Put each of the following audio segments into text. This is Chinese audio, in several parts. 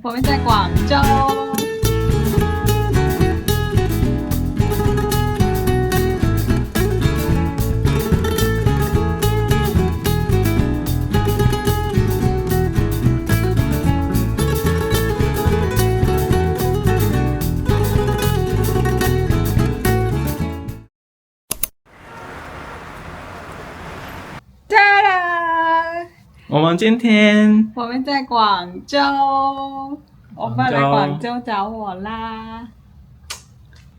我们在广州。哒啦！我们今天我们在广州，我爸来广州找我啦。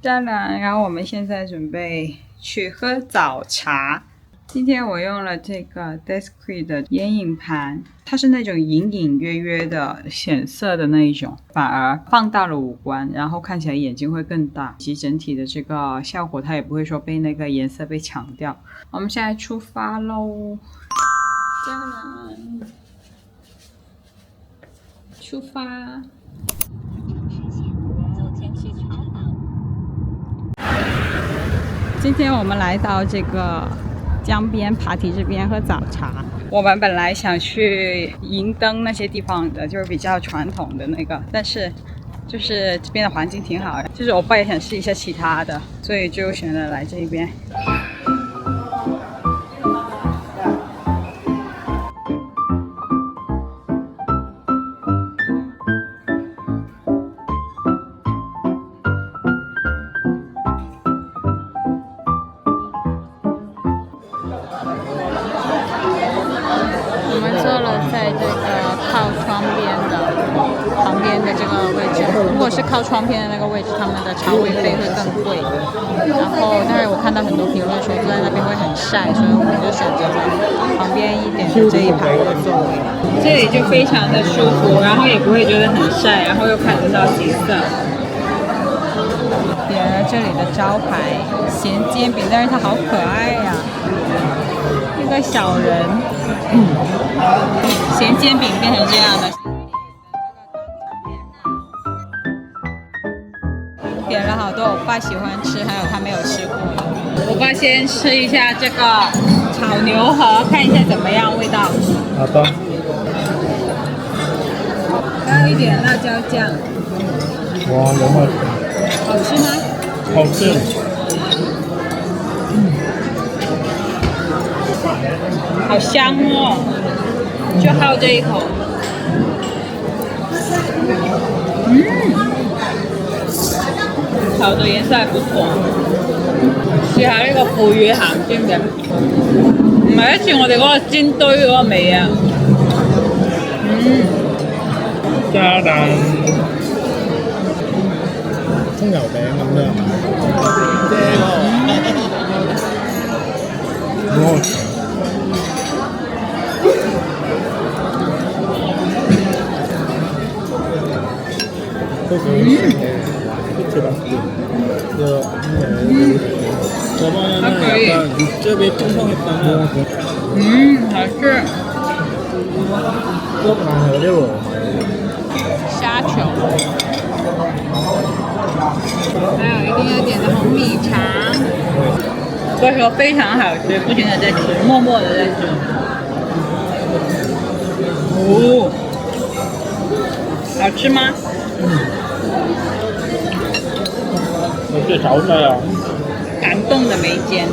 当然，然后我们现在准备去喝早茶。今天我用了这个 Desquid 的眼影盘，它是那种隐隐约约的显色的那一种，反而放大了五官，然后看起来眼睛会更大，以及整体的这个效果它也不会说被那个颜色被抢掉。我们现在出发喽！当然。出发。今天我们来到这个江边爬梯这边喝早茶。我们本来想去银灯那些地方的，就是比较传统的那个，但是就是这边的环境挺好的，就是我爸也想试一下其他的，所以就选择来这边。在这个靠窗边的旁边的这个位置，如果是靠窗边的那个位置，他们的茶位费会更贵。然后，但是我看到很多评论说坐在那边会很晒，所以我们就选择了旁边一点的这一排的座位。这里就非常的舒服，然后也不会觉得很晒，然后又看得到景色。点了这里的招牌咸煎饼，但是它好可爱呀、一个小人。咸煎饼变成这样的，点了好多我爸喜欢吃，还有他没有吃过。我爸先吃一下这个炒牛河，看一下怎么样味道。好的。还有一点辣椒酱。哇，有吗？好吃吗？好吃。好香哦！就好这一口。炒的颜色還不錯。試下呢個腐乳鹹煎嘅，唔係一似我哋嗰個煎堆嗰個味啊。加蛋葱油餅咁樣。可以。这边东方的好吃。虾球，还有一定要点的红米肠。所以说非常好吃，不停的在吃，默默的在吃。哦，好吃吗？我最潮菜啊！感动的眉间。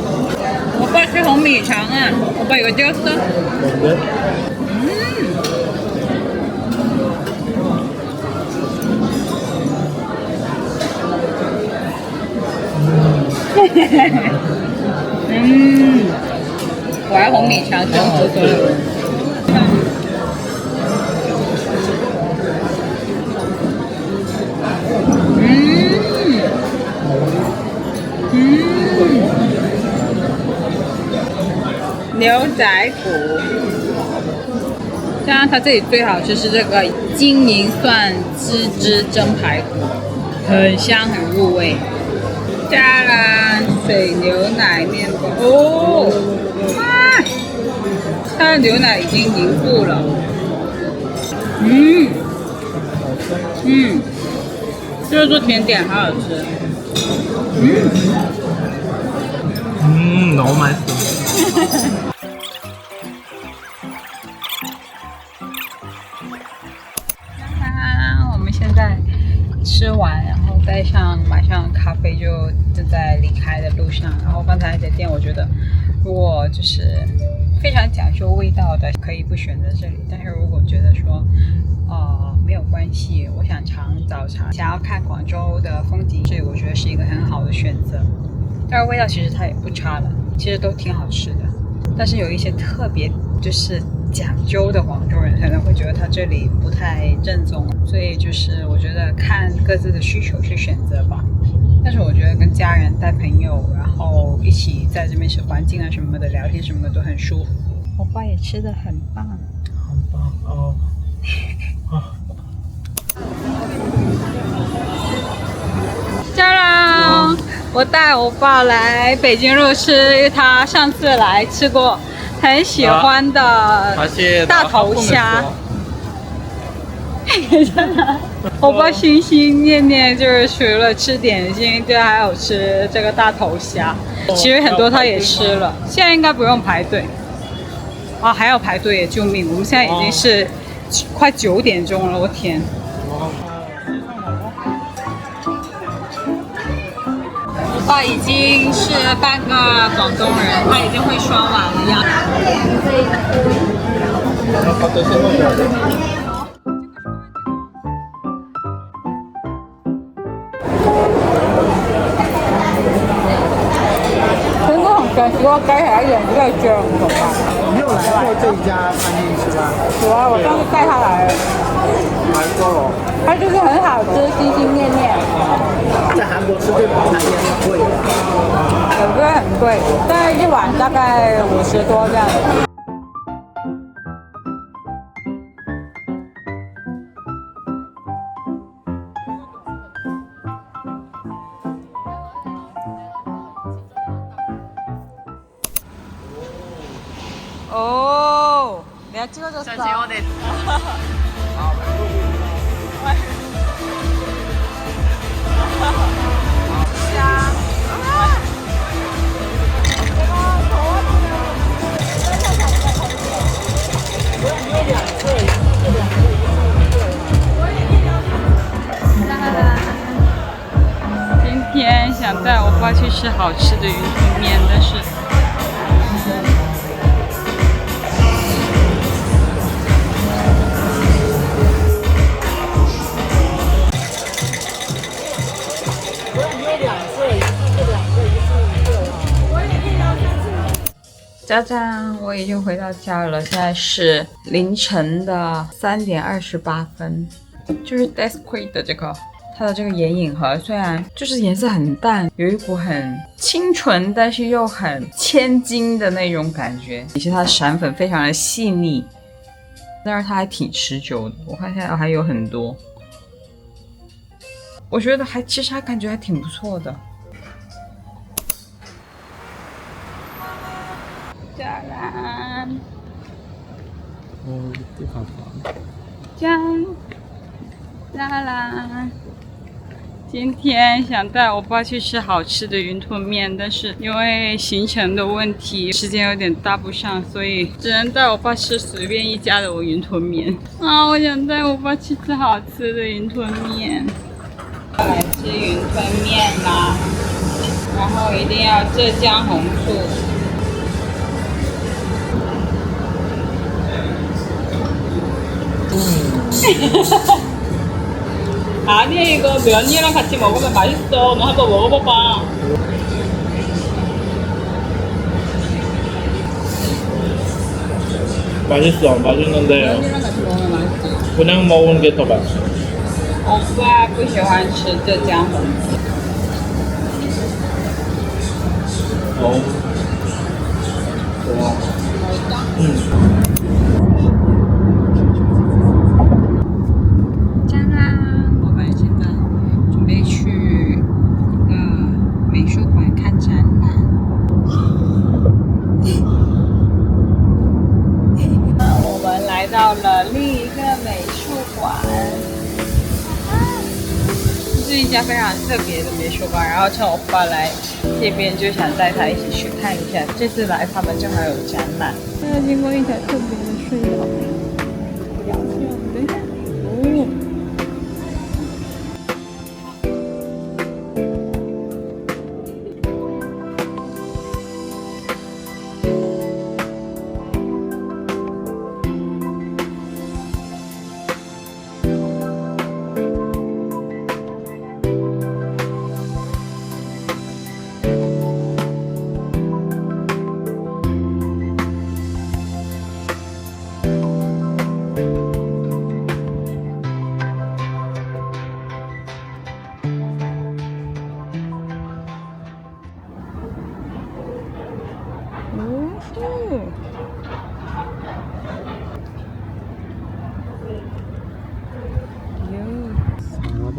我爸吃红米肠啊，我爸有个角色。我爱红米肠，真不错。牛仔骨，当然它这里最好吃是这个金银蒜芝蒸排骨，很香很入味。加了水牛奶面包哦，啊，它的牛奶已经凝固了。就是做甜点好好吃。너무 맛있어. 概吃完，然后带上买上咖啡就正在离开的路上。然后刚才那家店我觉得如果就是非常讲究味道的可以不选择这里，但是如果觉得说没有关系，我想尝早茶，想要看广州的风景，这我觉得是一个很好的选择。但是味道其实它也不差了，其实都挺好吃的。但是有一些特别就是讲究的广州人可能会觉得它这里不太正宗，所以就是我觉得看各自的需求去选择吧。但是我觉得跟家人带朋友，然后一起在这边是环境啊什么的，聊天什么的都很舒服。我爸也吃得很棒，很棒哦。加啦！我带我爸来北京路吃，因为他上次来吃过，很喜欢的大头虾。我爸心心念念就是除了吃点心，就还有吃这个大头虾。其实很多他也吃了，现在应该不用排队。啊，还要排队耶！救命！我们现在已经是快9点钟了，我天！我爸已经是半个广东人，他已经会刷碗了呀。成功很神奇，我改起来有点不太正，懂吧？你有来过这一家餐厅吃吗？有啊，我上次带他来了。韩国咯。它就是很好吃，心心念念。在韩国吃这种餐厅很贵的。有个很贵，但是一碗大概50多这样。哦，내가 찍어줬어. 잘 찍어냈어.今天想带我爸去吃好吃的云吞面，但是짜잔，我已经回到家了，现在是凌晨的3点28分。就是 Desquid 的这个，它的这个眼影盒虽然就是颜色很淡，有一股很清纯但是又很千金的那种感觉，以及它的闪粉非常的细腻，但是它还挺持久的。我看现在还有很多，我觉得其实感觉还挺不错的。짜란，哦，这好棒。짠，짜란。今天想带我爸去吃好吃的云吞面，但是因为行程的问题，时间有点搭不上，所以只能带我爸吃随便一家的云吞面。啊，我想带我爸去吃好吃的云吞面。来吃云吞面啦，然后一定要浙江红醋。 아니 이거 면이랑 같이 먹으면 맛있어. 너 한번 먹어봐봐. 맛있어, 맛있는데 면이랑 같이 먹으면 맛있어. 그냥 먹는 게 더 맛있어. 오빠 不喜欢吃浙江红醋。 어. 좋아. 맛있다? 到了另一个美术馆，这是一家非常特别的美术馆。然后趁我爸来这边，就想带他一起去看一下。这次来他们正好有展览。现在经过一条特别的隧道，等一下，哦，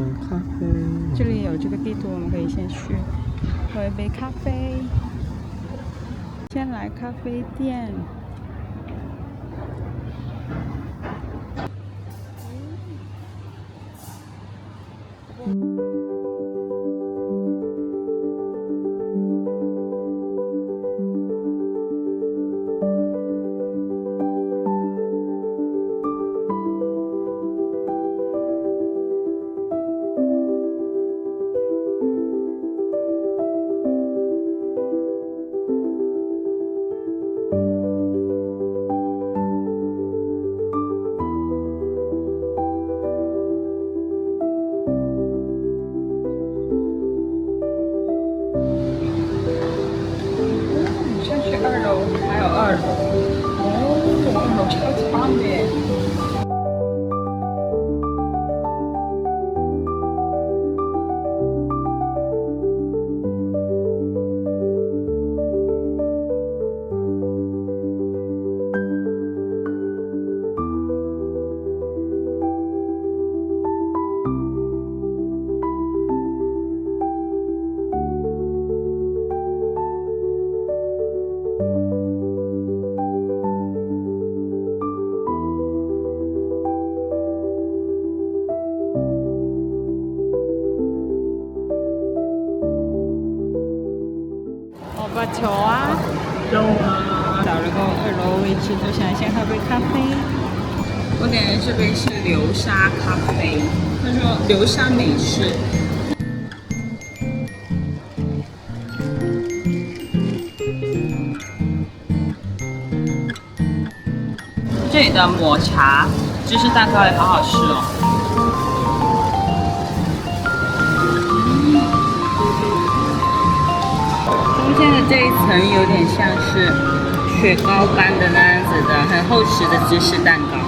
喝咖啡。这里有这个地图，我们可以先去喝一杯咖啡。先来咖啡店。2楼还有2楼哦，2楼超级棒的耶！我把球啊，有啊。找了个2楼位置，就想先喝杯咖啡。我点的这杯是流沙咖啡，他说流沙美式。这里的抹茶芝士蛋糕也好好吃哦。中间的这一层有点像是雪糕般的那样子的，很厚实的芝士蛋糕。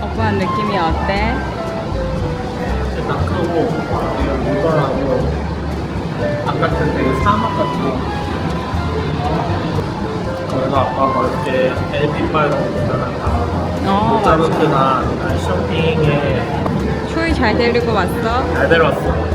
오빠 느낌이 어때? 일단 크고 이거랑 아까 되게 사막 같아. 그래서 아까 그렇게 LP5 있잖아. 모차르트나 쇼핑에 초이 잘 데리고 왔어? 잘 데려왔어.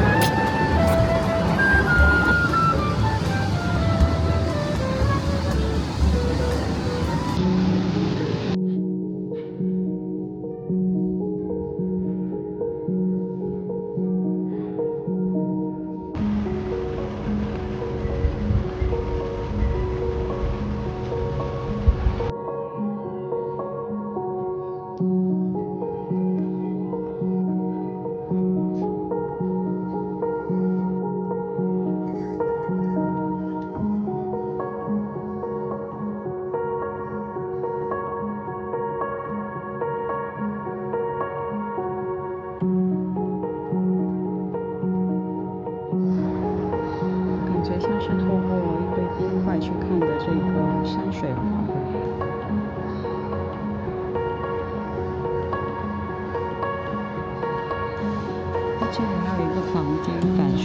这里还有一个房间，感受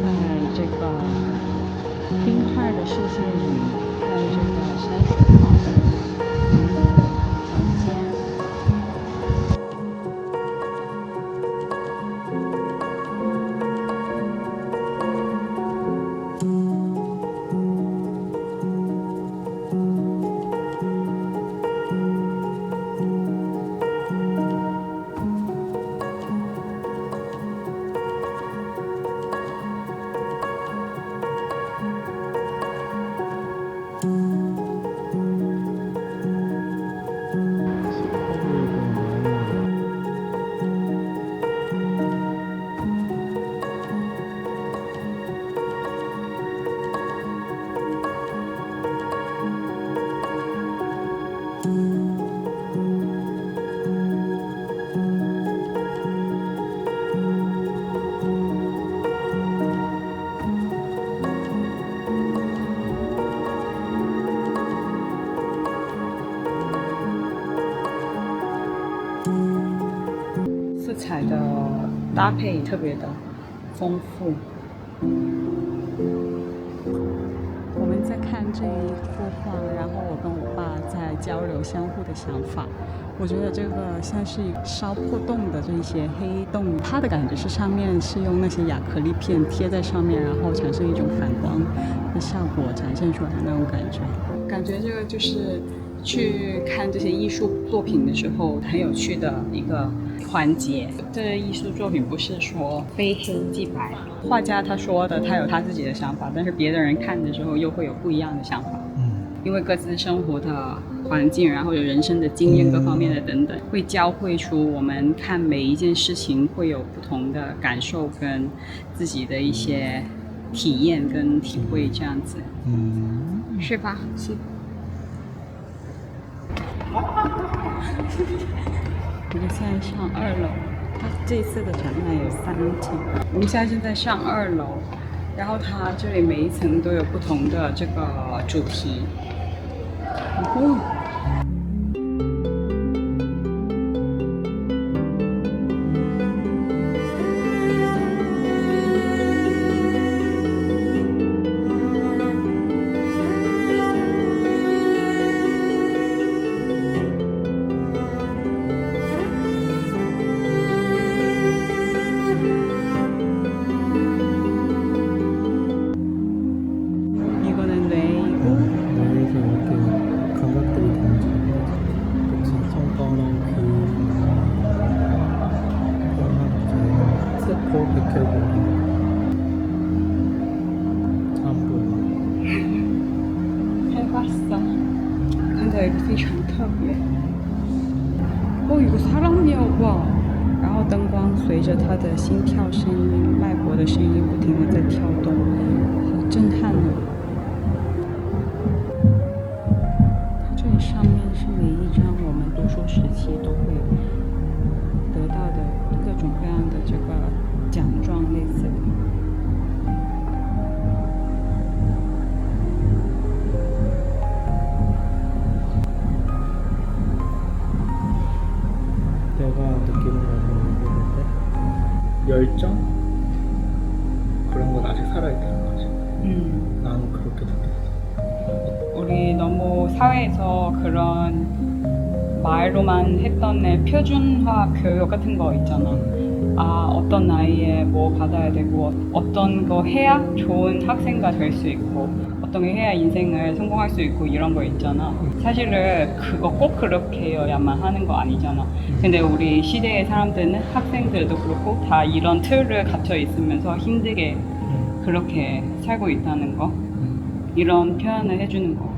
在这个冰块的世界里，在这个山水画的房间。搭配特别的丰富。我们在看这一幅画，然后我跟我爸在交流相互的想法。我觉得这个像是烧破洞的这些黑洞，它的感觉是上面是用那些亚克力片贴在上面，然后产生一种反光的效果，展现出来的那种感觉。感觉这个就是去看这些艺术作品的时候很有趣的一个环节。这艺术作品不是说非黑即白，画家他说的他有他自己的想法，但是别的人看的时候又会有不一样的想法。因为各自生活的环境，然后有人生的经验各方面的等等，会交汇出我们看每一件事情会有不同的感受跟自己的一些体验跟体会，这样子，是吧？是。我们现在上2楼，它这次的展览有3层，我们现在正在上2楼，然后它这里每一层都有不同的这个主题。이거는 뇌이고 뇌에서 이렇게 감각들이 담겨있는 거지. 손가락, 귀, 뼈나, 세포, 백혈구리, 안보. 해봤어. 근데 이거 非常特别。有个사람이야 봐。然后灯光随着他的心跳声音、脉搏的声音不停地在跳动，好震撼哦！它这里上面是每一张我们读书时期都会得到的各种各样的这个奖状类似的。내가 느끼는 열정? 그런 건 아직 살아있다는 거지. 나는 그렇게 느꼈어. 우리 너무 사회에서 그런 말로만 했던 표준화 교육 같은 거 있잖아. 아, 어떤 나이에 뭐 받아야 되고 어떤 거 해야 좋은 학생가 될 수 있고 어떤 거 해야 인생을 성공할 수 있고 이런 거 있잖아. 사실은 그거 꼭 그렇게여야만 하는 거 아니잖아. 근데 우리 시대의 사람들은 학생들도 그렇고 다 이런 틀을 갇혀 있으면서 힘들게 그렇게 살고 있다는 거, 이런 표현을 해주는 거.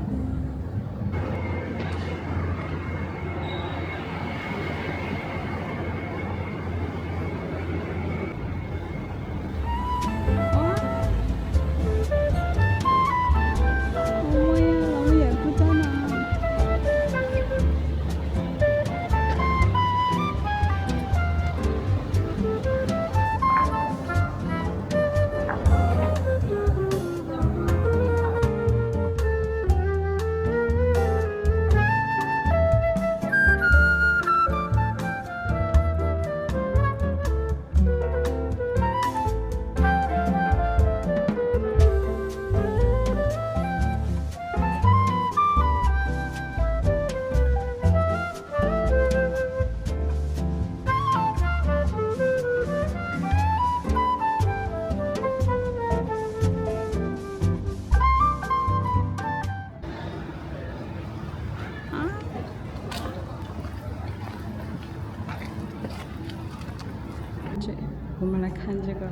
我们来看这个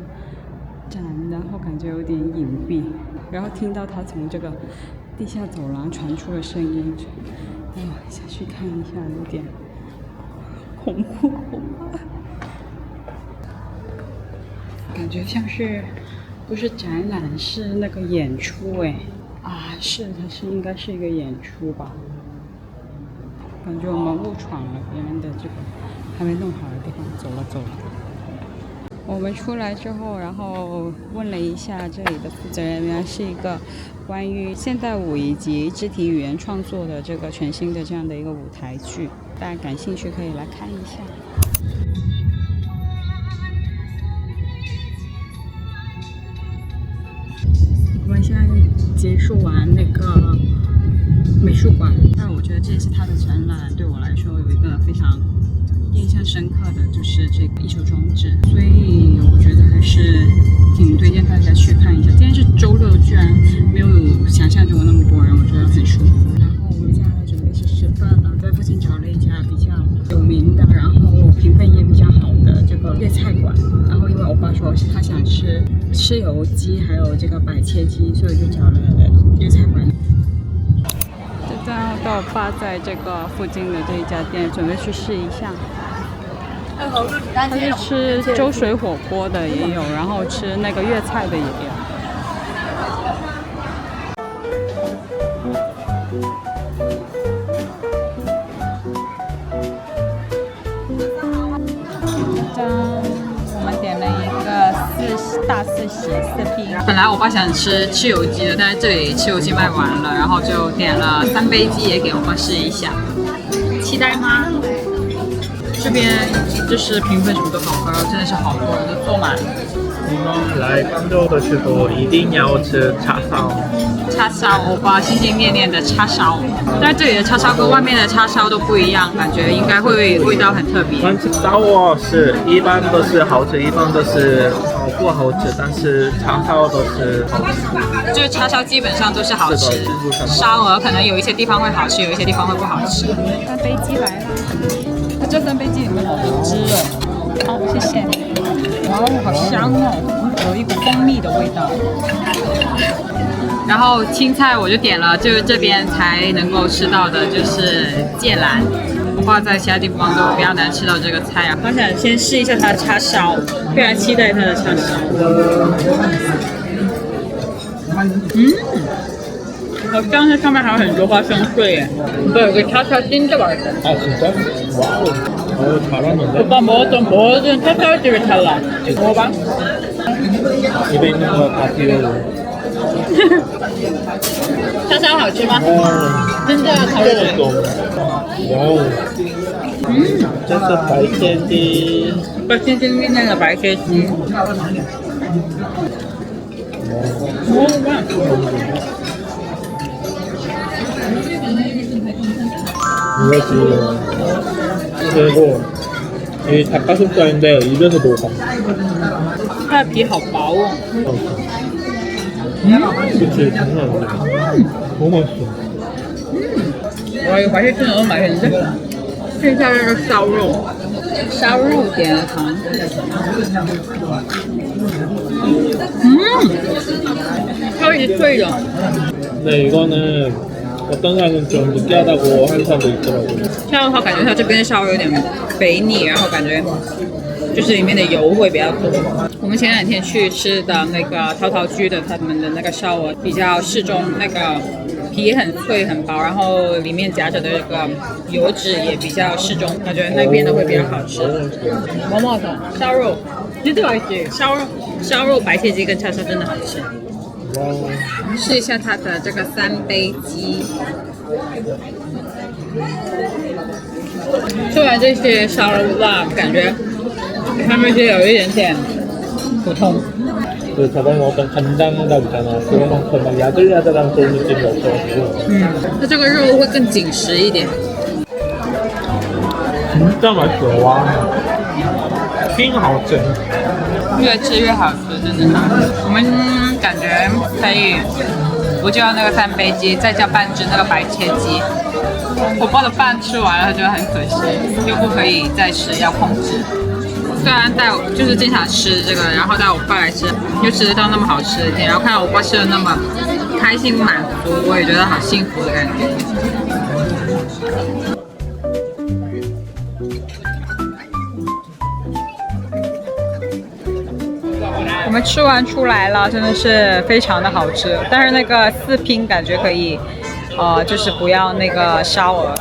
展，然后感觉有点隐蔽，然后听到他从这个地下走廊传出的声音，下去看一下，有点恐怖。感觉像是不是展览，是那个演出哎。是，它是应该是一个演出吧。感觉我们误闯了别人的这个还没弄好的地方，走了。我们出来之后，然后问了一下这里的负责人员，是一个关于现代舞以及肢体语言创作的这个全新的这样的一个舞台剧，大家感兴趣可以来看一下。们现在结束完那个美术馆，但我觉得这次它的展览对我来说有一个非常印象深刻的就是这个艺术装置，所以我觉得还是挺推荐大家去看一下。今天是周六，居然没有想象中的那么多人，我觉得很舒服。然后我们现在准备去吃饭了，在附近找了一家比较有名的，然后评分也比较好的这个粤菜馆。然后因为我爸说他想吃油鸡，还有这个白切鸡，所以就找了粤菜馆。就这样，到我爸在这个附近的这一家店，准备去试一下。他是吃粥水火锅的也有，然后吃那个粤菜的也有。我们点了一个大四喜4拼。本来我爸想吃油鸡的，但是这里吃油鸡卖完了，然后就点了3杯鸡，也给我爸试一下。期待吗？这边就是评分什么都好高，真的是好多人都坐满了。你们来广州的时候一定要吃叉烧。叉烧，我爸心心念念的叉烧，但是这里的叉烧跟外面的叉烧都不一样，感觉应该会味道很特别。烧鹅是一般都是好吃，一般都是不好吃，但是叉烧都是好吃。就是叉烧基本上都是好吃，烧鹅可能有一些地方会好吃，有一些地方会不好吃。3杯鸡来了。这3杯鸡里面好多汁哦，好，谢谢。哇哦，好香哦，有一股蜂蜜的味道。然后青菜我就点了，就是这边才能够吃到的，就是芥蓝。我爸在其他地方都比较难吃到这个菜啊。我想先试一下它的叉烧，非常期待它的叉烧。好像它上面还有很多花生碎耶，对，有个叉烧丁的味道。진짜？哇哦，잘하는데？ 오빠 먹었던叉烧집이 달라. 먹어봐. 입에 있는 거 다 비워. 叉烧好吃吗？真的好吃。哇哦，这是白切鸡。白切鸡里面的白切鸡。이거지. 그리고 이 닭가슴살인데 입에서 녹아. 它的皮好薄哦。 그치, 장난 아니야. 너무 맛있어. 와, 이거 맛있게 너무 맛있는데? 剩下这个烧肉，烧肉点了糖。超级脆的。 근데 이거는 어떤 사람은 좀 느끼하다고 하는 사람도 있더라고. 这样的话，感觉它这边的烧肉有点肥腻，然后感觉就是里面的油会比较多。我们前2天去吃的那个陶陶居的他们的那个烧鹅比较适中，那个皮很脆很薄，然后里面夹着的这个油脂也比较适中，感觉那边的会比较好吃。毛毛的烧肉，真的好吃。烧肉白切鸡跟叉烧真的好吃。试一下它的这个3杯鸡。吃完这些烧肉辣，感觉他们就有一点点普通。 그 저번에 먹었던 간장닭 있잖아. 그거만큼 막 야들야들한 그런 느낌이 없어가지고. 它这个肉会更紧实一点。 진짜 맛있어. 와. 挺好吃。越吃越好吃，真的。我们感觉可以，不就要那个3杯鸡，再叫半只那个白切鸡。我爸的饭吃完了，他觉得很可惜，又不可以再吃，要控制。 虽然就是经常吃这个，然后带我爸来吃，又吃得到那么好吃的店，然后看到我爸吃的那么开心满足，我也觉得好幸福的感觉。我们吃完出来了，真的是非常的好吃，但是那个4拼感觉可以，就是不要那个烧鹅。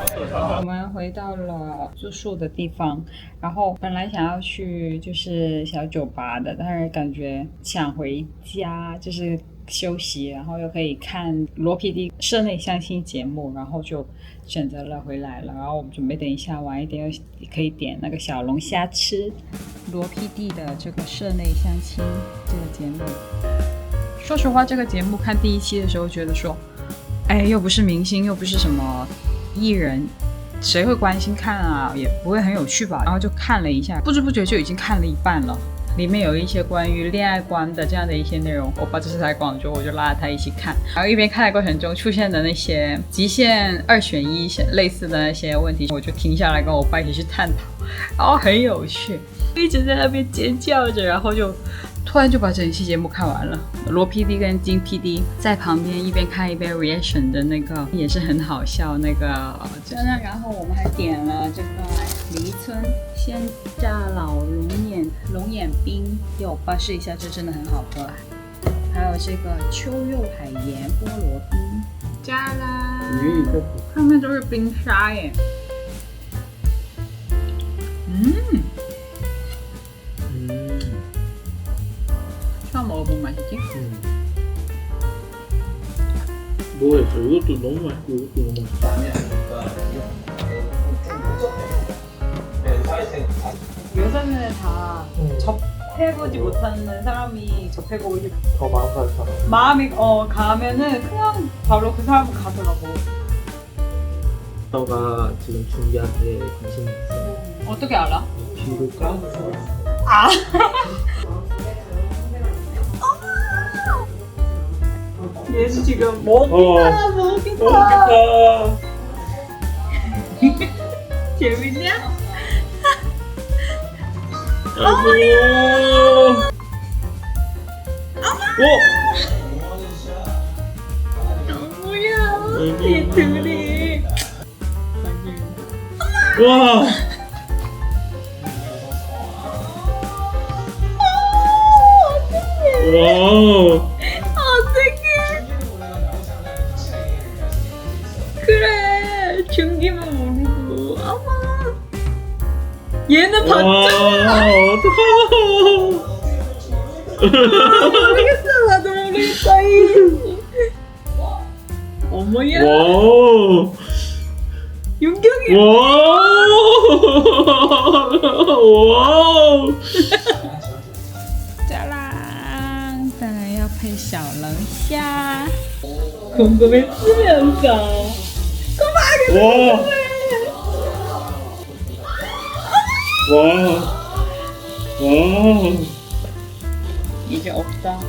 我们回到了住宿的地方，然后本来想要去就是小酒吧的，但是感觉想回家就是休息，然后又可以看罗 PD 室内相亲节目，然后就选择了回来了。然后我们准备等一下晚一点又可以点那个小龙虾吃。罗 PD 的这个室内相亲这个节目说实话，这个节目看第一期的时候，觉得说，哎，又不是明星，又不是什么艺人，谁会关心看啊？也不会很有趣吧？然后就看了一下，不知不觉就已经看了一半了。里面有一些关于恋爱观的这样的一些内容，我爸这是在广州，我就拉着他一起看。然后一边看的过程中出现的那些极限2选1类似的那些问题，我就停下来跟我爸一起去探讨，然后很有趣，一直在那边尖叫着，然后就突然就把整期节目看完了。罗 PD 跟金 PD 在旁边一边看一边 reaction 的那个也是很好笑，那个这样，然后我们还点了这个梨村鲜榨老龙眼冰，给我爸试一下，这真的很好喝。还有这个秋柚海盐菠萝冰，加啦，上面都是冰沙耶。처음 먹어본 맛이지? 뭐였어? 이것도 너무 맛있고 이것도 너무 맛있어. 요새는 다 접해보지 못하는 사람이 접해보고 싶어. 더 마음 가는 사람. 마음이 가면은 그냥 바로 그 사람은 가더라고. 너가 지금 준비한 데 관심이 있어. 어떻게 알아? 뒤를 까서. 아. 얘도 지금 먹겠다. 재밌냐? 아이고. 뭐야? 이 둘이. 와. 와. 그래 준기만 모르고 어머 얘는 봤잖아. 모르겠어 나도 모르겠다. 어머야 와. 윤경이 와. 와. 짜란. 当然要配小龙虾 궁금했으면서 와. 와. 와. 이제 없다.